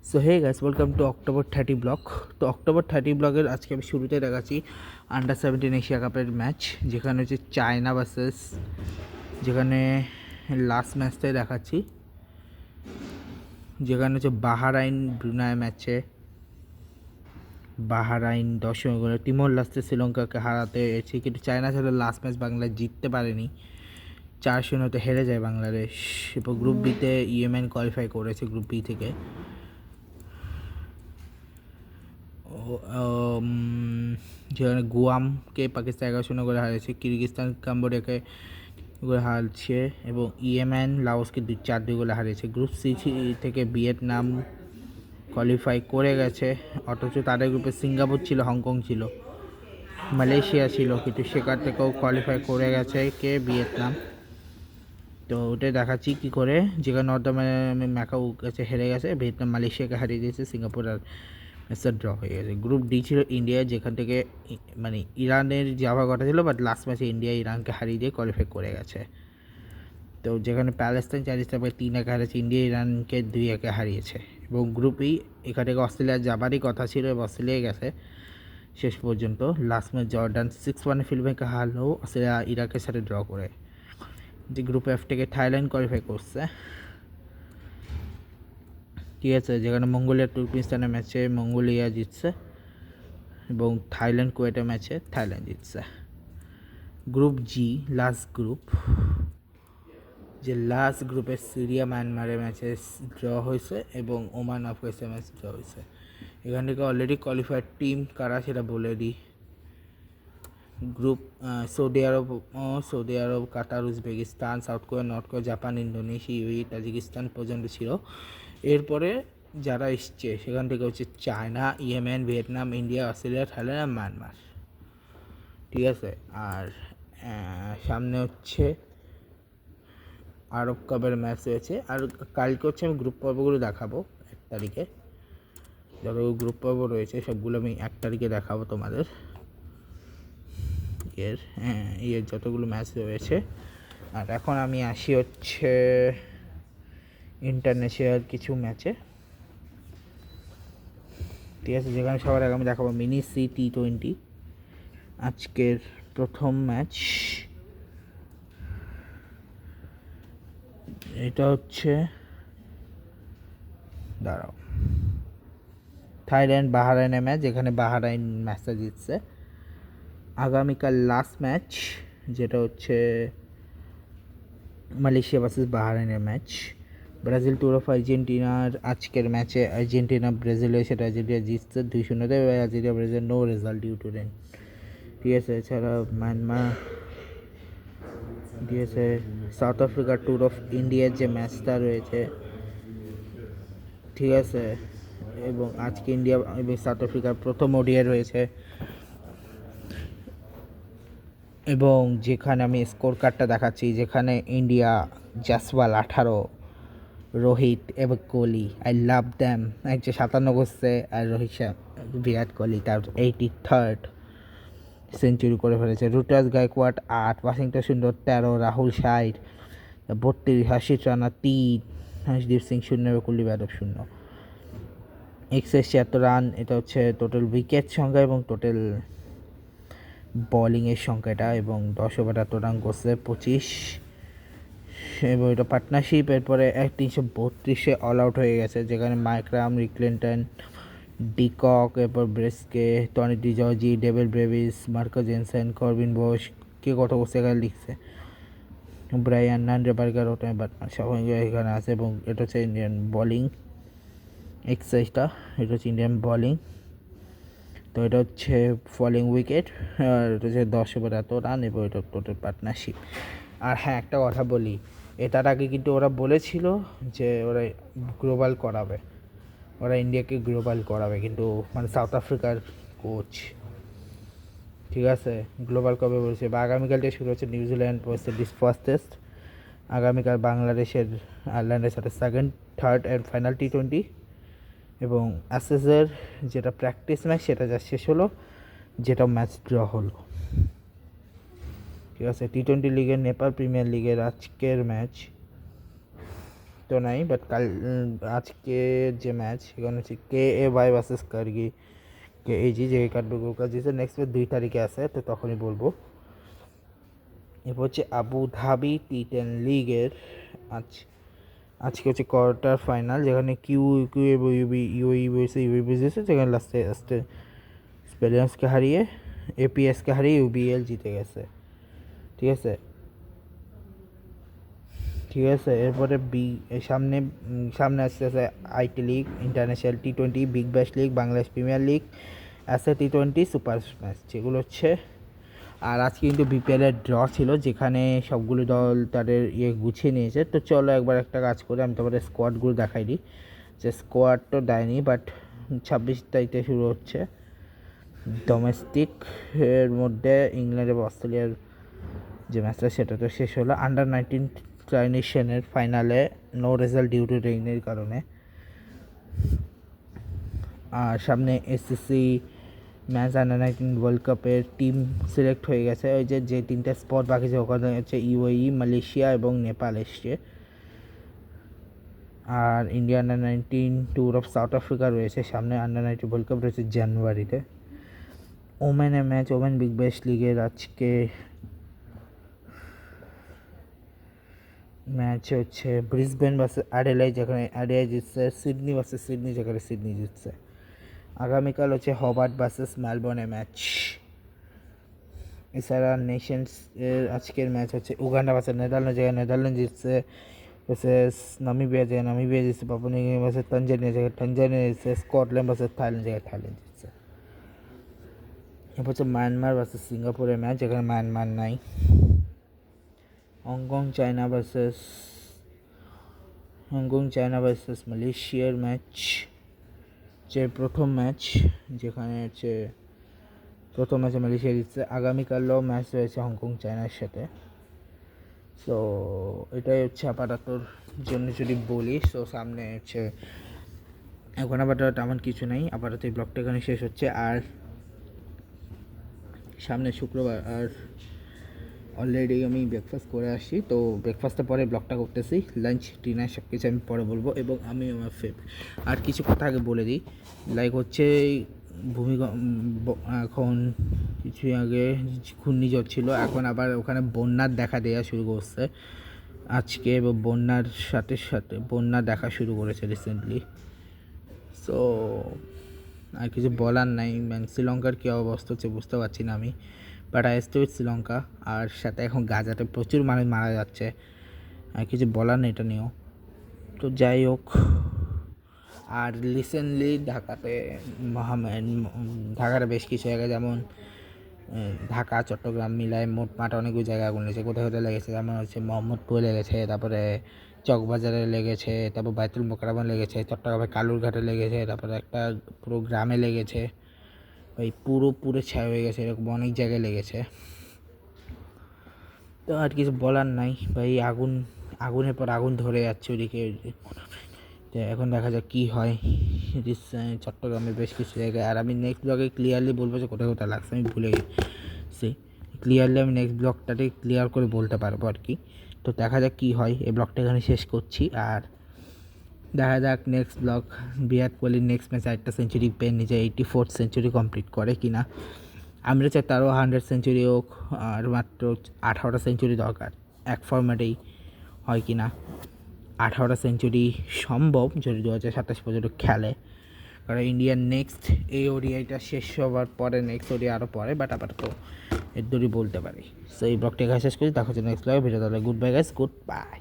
So hey guys, welcome to October 30 vlog. তো October 30 ব্লগের আজকে আমি শুরুতে দেখাচ্ছি আন্ডার 17 এশিয়া কাপের ম্যাচ, যেখানে হচ্ছে চায়না ভার্সেস, যেখানে লাস্ট ম্যাচটাই দেখাচ্ছি, যেখানে হচ্ছে বাহারাইন ব্রুনাই ম্যাচে বাহারাইন 10 গোলে তিমোর লাস্টে শ্রীলঙ্কাকে হারাতে হয়েছে, কিন্তু চায়না ছিল লাস্ট ম্যাচ বাংলাদেশ জিততে পারেনি, 4-0 হেরে যায় বাংলাদেশ। এবং গ্রুপ বিতে ইয়েমেন কোয়ালিফাই করেছে গ্রুপ বি থেকে। যেখানে গুয়ামকে পাকিস্তান 11-0 করে হারিয়েছে, কিরগিজস্তান কাম্বোডিয়াকে করে হারছে এবং ইয়েমেন লাওসকে 4-2 গোলে হারিয়েছে। গ্রুপ সি থেকে ভিয়েতনাম কোয়ালিফাই করে গেছে, অথচ তাদের গ্রুপে সিঙ্গাপুর ছিল, হংকং ছিল, মালয়েশিয়া ছিল, কিন্তু সেখান থেকেও কোয়ালিফাই করে গেছে ভিয়েতনাম। তো ওটাই দেখাচ্ছি কী করে, যেখানে নর্থ ম্যাকাও গেছে, হেরে গেছে, ভিয়েতনাম মালয়েশিয়াকে হারিয়ে দিয়েছে, সিঙ্গাপুর আর ম্যাচটা ড্র হয়ে গেছে। গ্রুপ ডি ছিল ইন্ডিয়া, যেখান থেকে মানে ইরানের যাওয়ার কথা ছিল, বাট লাস্ট ম্যাচে ইন্ডিয়া ইরানকে হারিয়ে দিয়ে কোয়ালিফাই করে গেছে। তো যেখানে প্যালেস্তাইন 4-3 হারিয়েছে, ইন্ডিয়া ইরানকে 2-1 হারিয়েছে। এবং গ্রুপ ই, এখান থেকে অস্ট্রেলিয়া যাবারই কথা ছিল এবং অস্ট্রেলিয়া গেছে শেষ পর্যন্ত। লাস্ট ম্যাচ জর্ডান 6-1 ফিলিপাইনকে হারলেও অস্ট্রেলিয়া ইরাকের সাথে ড্র করে। যে গ্রুপ এফ থেকে থাইল্যান্ড কোয়ালিফাই করছে, ঠিক আছে, যেখানে মঙ্গোলিয়া তুর্কমেনিস্তানের ম্যাচে মঙ্গোলিয়া জিতছে এবং থাইল্যান্ড কুয়েটের ম্যাচে থাইল্যান্ড জিতছে। গ্রুপ জি, লাস্ট গ্রুপ, যে লাস্ট গ্রুপে সিরিয়া মায়ানমারের ম্যাচে ড্র হয়েছে এবং ওমান আফগানিস্তান ম্যাচ ড্র হয়েছে। এখান থেকে অলরেডি কোয়ালিফায়ার টিম কারা সেটা বলে দিই। Group Saudi Arabia, Qatar, Uzbekistan, South Korea, North Korea, Japan, Indonesia, UAE, Tajikistan পর্যন্ত ছিল। এরপরে যারা এসছে সেখান থেকে হচ্ছে China, Yemen, Vietnam, India, Australia, Thailand আর মায়ানমার, ঠিক আছে। আর সামনে হচ্ছে আরব কাপের ম্যাচ রয়েছে। আর কালকে হচ্ছে আমি গ্রুপ পর্বগুলো দেখাবো 1 তারিখে, যত গ্রুপ পর্ব রয়েছে সবগুলো আমি 1 তারিখে দেখাবো তোমাদের। এর যতগুলো ম্যাচ রয়েছে। আর এখন আমি আসি হচ্ছে ইন্টারন্যাশনাল কিছু ম্যাচে, ঠিক আছে, যেখানে সবার আগে আমি দেখাবো মিনি T20। আজকের প্রথম ম্যাচ এটা হচ্ছে, দাঁড়াও, থাইল্যান্ড বাহারাইনের ম্যাচ, যেখানে বাহারাইন ম্যাচটা জিতছে। আগামীকাল লাস্ট ম্যাচ, যেটা হচ্ছে মালয়েশিয়া ভার্সেস বাহারাইনের ম্যাচ। ব্রাজিল ট্যুর অফ আর্জেন্টিনার আজকের ম্যাচে আর্জেন্টিনা ব্রাজিলে, সেটা আর্জেন্টিনা জিতছে 2-0, Argentina Brazil no result due to rain, ঠিক আছে। এছাড়া মায়ানমার, ঠিক আছে, সাউথ আফ্রিকা ট্যুর অফ ইন্ডিয়ার যে ম্যাচটা রয়েছে, ঠিক আছে, এবং আজকে ইন্ডিয়া এবং সাউথ আফ্রিকার প্রথম ওডিআই রয়েছে। এবং যেখানে আমি স্কোর কার্ডটা দেখাচ্ছি, যেখানে ইন্ডিয়া জাসওয়াল 18, রোহিত এবং কোহলি, আই লাভ দ্যাম, 57 করছে, আর রোহিত বিরাট কোহলি তার 83rd সেঞ্চুরি করে ফেলেছে। রুটাস গায়কোয়াড 8, ওয়াশিংটন সুন্দর 13, রাহুল 60, 32, হার্ষিত রানা 3, হর্ষদীপ সিং 0, কুলদীপ যাদব 0, 76 রান। এটা হচ্ছে টোটাল উইকেট সংখ্যা এবং টোটাল বোলিংয়ের সংখ্যাটা, এবং 10 ওভার এত রান করছে 25, এবং এটা পার্টনারশিপ। এরপরে 332 অল আউট হয়ে গেছে, যেখানে মাইকরাম, রিকলেন্টন, ডিকক, এরপর Breetzke, Tony de Zorzi, Dewald Brevis, Marco Jansen, Corbin Bosch, কে কত করছে এখানে লিখছে, ব্রায়ান নান্ডে বার্গার, ওটা সবাই এখানে আছে। এবং এটা হচ্ছে ইন্ডিয়ান বোলিং এক্সারসাইজটা, এটা হচ্ছে ইন্ডিয়ান বোলিং। তো এটা হচ্ছে ফলিং উইকেট, আর এটা হচ্ছে 10 ওভার এত রান, এবং এটা টোটাল পার্টনারশিপ। আর হ্যাঁ, একটা কথা বলি, এটার আগে কিন্তু ওরা বলেছিল যে ওরা গ্লোবাল করাবে, ওরা ইন্ডিয়াকে গ্লোবাল করাবে, কিন্তু মানে সাউথ আফ্রিকার কোচ, ঠিক আছে, গ্লোবাল কবে বলছে, বা আগামীকাল থেকে শুরু হচ্ছে New Zealand West Indies first test, আগামীকাল বাংলাদেশের আয়ারল্যান্ডের সাথে second, third and final T20, এবং অ্যাসেসের যেটা প্র্যাকটিস ম্যাচ সেটা যা শেষ হলো, যেটা ম্যাচ ড্র হলো, ঠিক আছে। T20 লিগের নেপাল প্রিমিয়ার লিগের আজকের ম্যাচ, তো নাই, বাট কাল আজকে যে ম্যাচ সেখানে হচ্ছে KAY ভার্সেস কার্গি KAG, যে কাটবে গোল কাজ দিয়েছে। নেক্সট ম্যাচ 2 তারিখে আছে, তো তখনই বলবো। এরপর হচ্ছে আবু ধাবি T10 লিগের আজকে হচ্ছে কোয়ার্টার ফাইনাল, যেখানে ইউই জিতেছে, যেখানে লাস্টে স্পেলিয়ান্সকে হারিয়ে APSকে হারিয়ে UBL জিতে গেছে। ঠিক আছে, এরপরে সামনে আসতে আছে IT league, international T20, big bash league, Bangladesh premier league, T20 super match, যেগুলো হচ্ছে। আর আজকে কিন্তু BPL-এর ড্র ছিল, যেখানে সবগুলো দল তাদের গুছিয়ে নিয়েছে। তো চলো একবার একটা কাজ করে আমি তোমাদের স্কোয়াডগুলো দেখাই দিই। যে স্কোয়াড তো দেয়নি, বাট 26 তারিখে শুরু হচ্ছে ডোমেস্টিক এর মধ্যে ইংল্যান্ড এবং অস্ট্রেলিয়ার যে ম্যাচটা, সেটা তো শেষ হলো। আন্ডার-19 ট্রাইনেশনের ফাইনালে নো রেজাল্ট ডিউ টু রেইনের কারণে। আর সামনে SCC ম্যাচ আন্ডার-19 ওয়ার্ল্ড কাপের টিম সিলেক্ট হয়ে গেছে। ওই যে 3টা স্পট বাকি আছে, ওখানে হচ্ছে UAE, মালয়েশিয়া এবং নেপাল এসছে। আর India under nineteen tour of South Africa রয়েছে সামনে। আন্ডার-19 ওয়ার্ল্ড কাপ রয়েছে জানুয়ারিতে। ওমেন বিগ ব্যাশ লিগের আজকে ম্যাচ হচ্ছে ব্রিসবেন ভার্সেস অ্যাডিলেড, যেখানে অ্যাডিলেড জিতছে। সিডনি ভার্সেস সিডনি, যেখানে সিডনি জিতছে। আগামীকাল হচ্ছে হবার্ট ভার্সেস মেলবোর্নে ম্যাচ। এছাড়া নেশনস এর আজকের ম্যাচ হচ্ছে উগান্ডা ভার্সেস নেদারল্যান্ড, যেখানে নেদারল্যান্ড জিতছে। ভার্সেস নামিবিয়া, যেখানে নামিবিয়া জিতছে। Papua New Guinea versus Tanzania, যেখানে তানজানিয়া জিতছে। স্কটল্যান্ড ভার্সেস থাইল্যান্ড, যেখানে থাইল্যান্ড জিতছে। এরপর হচ্ছে মায়ানমার ভার্সেস সিঙ্গাপুরের ম্যাচ, যেখানে মায়ানমার নাই। হংকং চায়না ভার্সেস মালয়েশিয়ার ম্যাচ, যে প্রথম ম্যাচ, যেখানে হচ্ছে প্রথম ম্যাচে মালয়েশিয়া জিতছে। আগামীকালও ম্যাচ রয়েছে হংকং চায়নার সাথে। সো এটাই হচ্ছে আপাততর জন্য যদি বলি। সো সামনে হচ্ছে এখন আপাতত তেমন কিছু নেই, আপাতত এই ব্লগটা এখানে শেষ হচ্ছে। আর সামনে শুক্রবার, আর অলরেডি আমি ব্রেকফাস্ট করে আসছি, তো ব্রেকফাস্টের পরে ব্লগটা করতেছি। লাঞ্চ ডিনার সব কিছু আমি পরে বলবো। এবং আমি আমার আর কিছু কথা আগে বলে দিই, লাইক হচ্ছে এখন কিছু আগে ঘূর্ণিঝড় ছিল, এখন আবার ওখানে বন্যার দেখা দেওয়া শুরু করছে আজকে, এবং বন্যার সাথে বন্যা দেখা শুরু করেছে রিসেন্টলি। সো আর কিছু বলার নাই। শ্রীলঙ্কার কী অবস্থা হচ্ছে বুঝতে পারছি না আমি, but I stay with Sri Lanka. আর সাথে এখন গাজাতে প্রচুর মানুষ মারা যাচ্ছে, আর কিছু বলার নেই এটা নিয়েও। তো যাই হোক, আর রিসেন্টলি ঢাকাতে বেশ কিছু জায়গায়, যেমন ঢাকা চট্টগ্রাম মিলায় মোটমাট অনেকগুলো জায়গায় আগুন লেগেছে। কোথায় কোথায় লেগেছে, যেমন হচ্ছে মোহাম্মদপুরে লেগেছে, তারপরে চকবাজারে লেগেছে, তারপর বাইতুল মোকাররমে লেগেছে, চট্টগ্রামের কালুরঘাটে লেগেছে, তারপরে একটা পুরো গ্রামে লেগেছে, ওই পুরো ছায়া হয়ে গেছে, এরকম অনেক জায়গায় লেগেছে। তো আর কিছু বলার নাই ভাই, আগুনের পর আগুন ধরে যাচ্ছে ওদিকে। এখন দেখা যাক কী হয় চট্টগ্রামের বেশ কিছু জায়গায়। আর আমি নেক্সট ব্লগে ক্লিয়ারলি বলবো যে কোথায় কোথায় লাগছে, আমি ভুলে গেছি। ক্লিয়ারলি আমি নেক্সট ব্লগটাতে ক্লিয়ার করে বলতে পারবো আর কি। তো দেখা যাক কী হয়, এই ব্লগটা এখানে শেষ করছি। আর দেখা যাক নেক্সট ব্লগ বিরাট কোহলির নেক্সট ম্যাচে একটা সেঞ্চুরি পেয়ে নিজে 84th সেঞ্চুরি কমপ্লিট করে কি না। আমরা চাই তারও 100 সেঞ্চুরি হোক, আর মাত্র 18টা সেঞ্চুরি দরকার এক ফর্ম্যাটেই, হয় কি না। 18টা সেঞ্চুরি সম্ভব যদি 2027 পর্যন্ত খেলে, কারণ ইন্ডিয়ার নেক্সট এই ODIটা শেষ হওয়ার পরে নেক্সট ODI আরও পরে, বাট আপাতত এর দূরই বলতে পারি। সো এই ব্লগটা এখানে শেষ করি, দেখা হচ্ছে নেক্সট ব্লগে। ভিডিও তাহলে good bye guys, good bye.